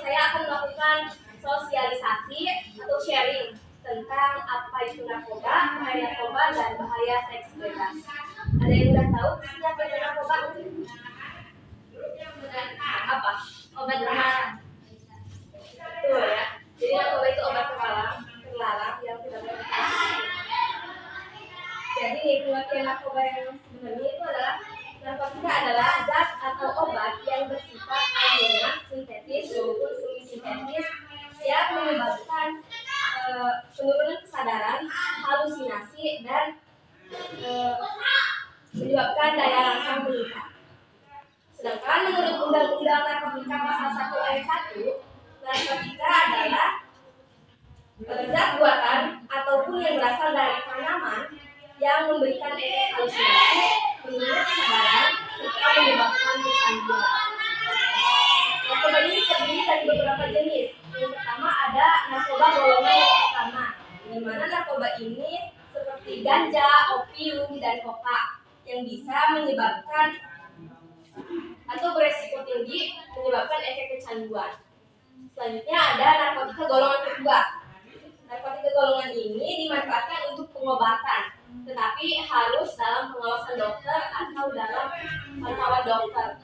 saya akan melakukan sosialisasi atau sharing tentang apa itu narkoba, bahaya narkoba, dan bahaya seks bebas. Ada yang udah tahu apa itu narkoba? Apa? Obat terlarang. Betul ya. Jadi narkoba itu obat terlarang yang tidak boleh dikonsumsi. Jadi pengertian narkoba yang sebenarnya itu adalah narkotika adalah zat atau obat yang bersifat alamiah, sintetis maupun semi sintetis yang menyebabkan penurunan kesadaran, halusinasi, dan menyebabkan daya rangsang meningkat. Sedangkan menurut Undang-Undang Narkotika Pasal 1 Ayat 1, narkotika adalah zat buatan ataupun yang berasal dari tanaman yang memberikan efek halusinasi, penurunan kesadaran, serta menyebabkan kecanduan. Narkoba ini terdiri dari beberapa jenis. Yang pertama ada narkoba golongan yang pertama, di mana narkoba ini seperti ganja, opium, dan koka yang bisa menyebabkan atau beresiko tinggi menyebabkan efek kecanduan. Selanjutnya ada narkotika golongan kedua. Narkotika golongan ini dimanfaatkan untuk pengobatan, tetapi harus dalam pengawasan dokter atau dalam pantauan dokter.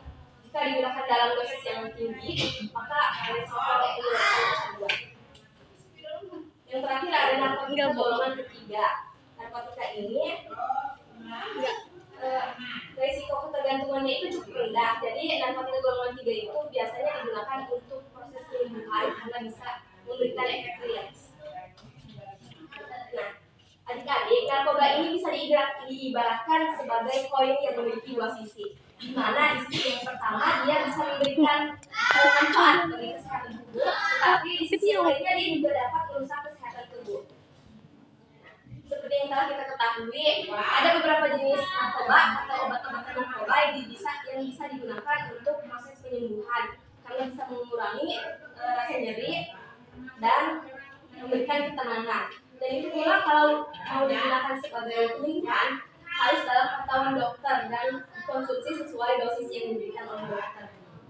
Jika digunakan dalam dosis yang tinggi, maka resiko menyebabkan kecanduan. Yang terakhir ada narkotika golongan ketiga. Narkotika ini resiko ketergantungannya itu cukup rendah. Jadi narkotika golongan 3 itu biasanya digunakan untuk proses penyembuhan karena bisa memberikan efek rileks. Nah, adik-adik, narkoba ini bisa diibaratkan sebagai koin yang memiliki dua sisi. Di mana di sisi yang pertama dia bisa memberikan manfaat bagi kesehatan tubuh, tetapi di sisi yang lainnya dia juga dapat merusak kesehatan tubuh. Seperti yang telah kita ketahui, ada beberapa jenis narkoba atau obat-obatan narkoba yang bisa digunakan untuk proses penyembuhan karena bisa mengurangi rasa nyeri dan memberikan ketenangan. Dan itu pula kalau mau digunakan sebagai penyembuhan harus dalam pantauan dokter dan konsumsi sesuai dosis yang diberikan oleh dokter.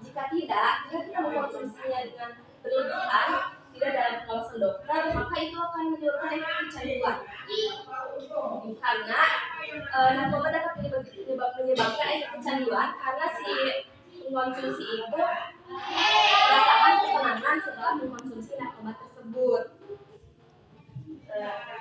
Jika kita mengkonsumsinya dengan berlebihan, tidak dalam pengawasan dokter, maka itu akan menyebabkan efek kecanduan. Karena narkoba dapat menyebabkan efek kecanduan karena si pengkonsumsi itu merasakan ketenangan setelah mengkonsumsi narkoba tersebut.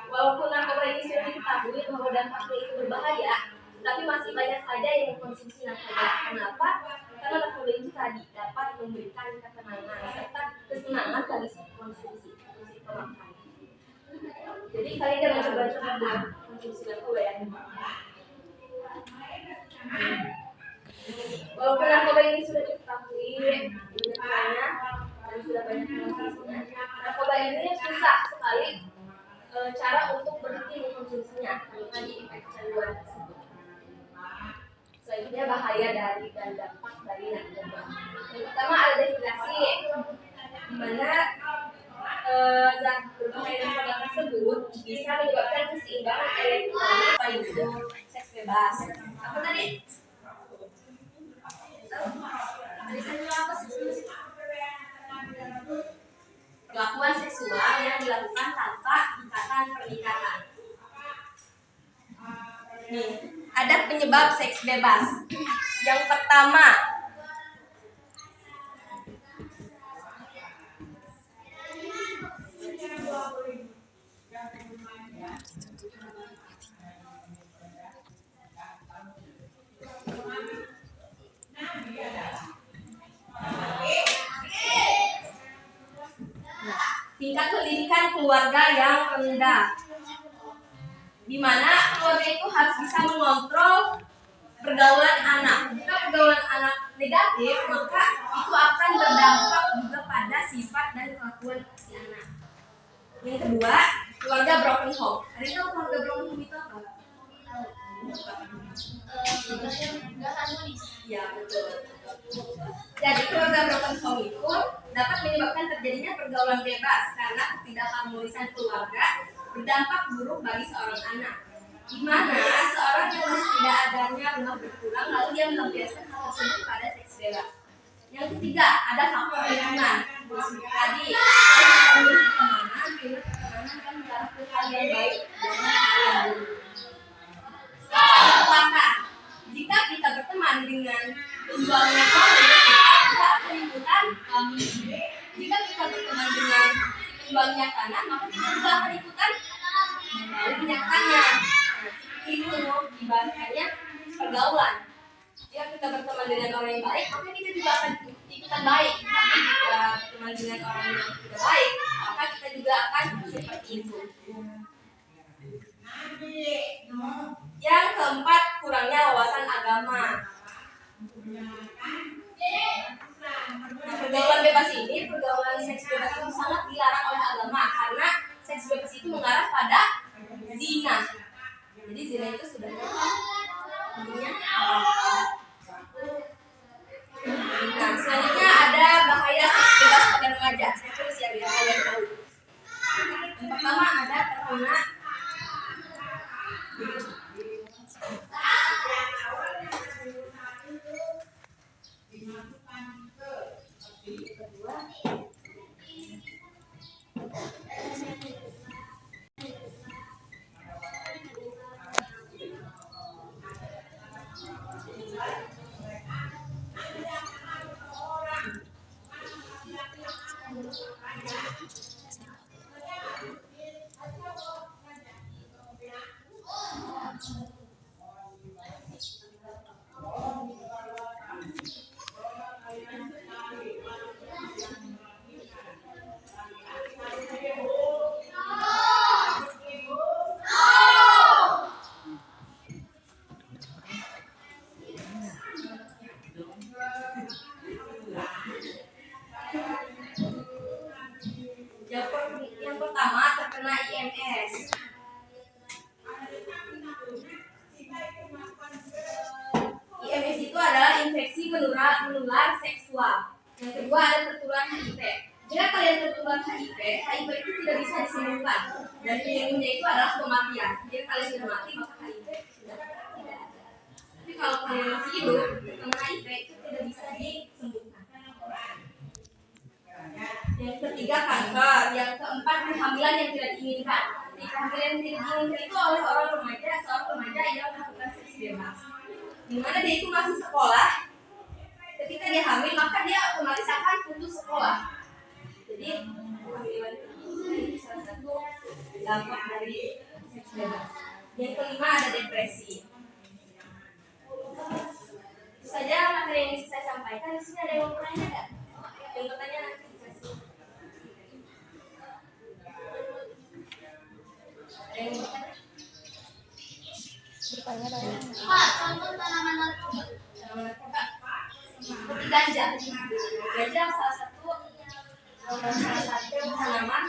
Walaupun narkoba ini sudah diketahui bahwa dampaknya itu berbahaya, tapi masih banyak saja yang mengkonsumsi narkoba. Kenapa? Karena narkoba itu tadi dapat memberikan ketenangan serta kesenangan bagi si konsumsi pemakan. Jadi kalian jangan coba-coba konsumsi narkoba ya. Walaupun narkoba ini sudah diketahui bentuknya dan sudah banyak mengkonsumsinya, narkoba ini susah sekali cara untuk berhenti mengkonsumsinya karena di efek kecanduan tersebut. Selanjutnya bahaya dari dan dampak dari narkoba. Yang pertama ada dehidrasi, di mana zat berbahaya narkoba tersebut bisa menyebabkan keseimbangan elektrolit yaitu seks bebas. Apa tadi? Tadi saya bilang apa sih? Perlakuan seksual yang dilakukan tanpa ikatan pernikahan. Nih, ada penyebab seks bebas. Yang pertama, tingkat pendidikan keluarga yang rendah, di mana keluarga itu harus bisa mengontrol pergaulan anak. Jika pergaulan anak negatif, maka itu akan berdampak juga pada sifat dan kelakuan si anak. Yang kedua, keluarga broken home. Ada yang tahu keluarga broken home itu apa? Nggak harmonis. Ya, betul. Jadi keluarga broken home itu dapat menyebabkan terjadinya pergaulan bebas karena ketidakharmonisan keluarga berdampak buruk bagi seorang anak, di mana seorang yang tidak adanya rumah berkurang lalu dia melampiaskan hal tersebut pada seks bebas. Yang ketiga ada faktor lingkungan. tadi pertemanan, bila pertemanan kan mengarah ke hal yang baik dan hal yang buruk. Apakah jika kita berteman dengan penjualnya kami, kita akan ikutan? Jika kita berteman dengan penjualnya tanah, maka kita juga akan ikutan menyatakannya. Itu ibaratnya pergaulan. Jika kita berteman dengan orang yang baik, maka kita juga akan ikutan baik. Tapi jika berteman dengan orang yang tidak baik, maka kita juga akan seperti itu. Yang keempat, kurangnya wawasan agama. Nah, pergaulan bebas ini, pergaulan seks bebas itu sangat dilarang oleh agama karena seks bebas itu mengarah pada zina. Jadi zina itu sudah Nah, selanjutnya ada bahaya seks bebas pada remaja. Saya tulis ya biar kalian tahu. Yang pertama ada terkena yang pertama terkena IMS. IMS itu adalah infeksi menular seksual. Yang kedua ada tertular HIV. Jika kalian tertular HIV itu tidak bisa disembuhkan dan penyembuhnya itu adalah kematian. Jika kalian sudah mati maka HIV sudah tidak ada. Tapi kalau kalian masih hidup terkena HIV itu tidak bisa disembuhkan. Yang ketiga kanker. Yang keempat kehamilan yang tidak diinginkan. Kehamilan yang tidak diinginkan itu oleh seorang remaja yang melakukan seks bebas. Dimana dia itu masih sekolah, ketika dia hamil maka dia otomatis akan putus sekolah. Jadi kehamilan itu salah satu dampak dari seks bebas. Yang kelima ada depresi. Itu saja materi yang bisa saya sampaikan. Di sini ada yang mau bertanya nggak? Yang bertanya nanti dikasih. Ada yang mau bertanya? Pak, contoh tanaman narkoba. Seperti ganja. Ganja salah satu tanaman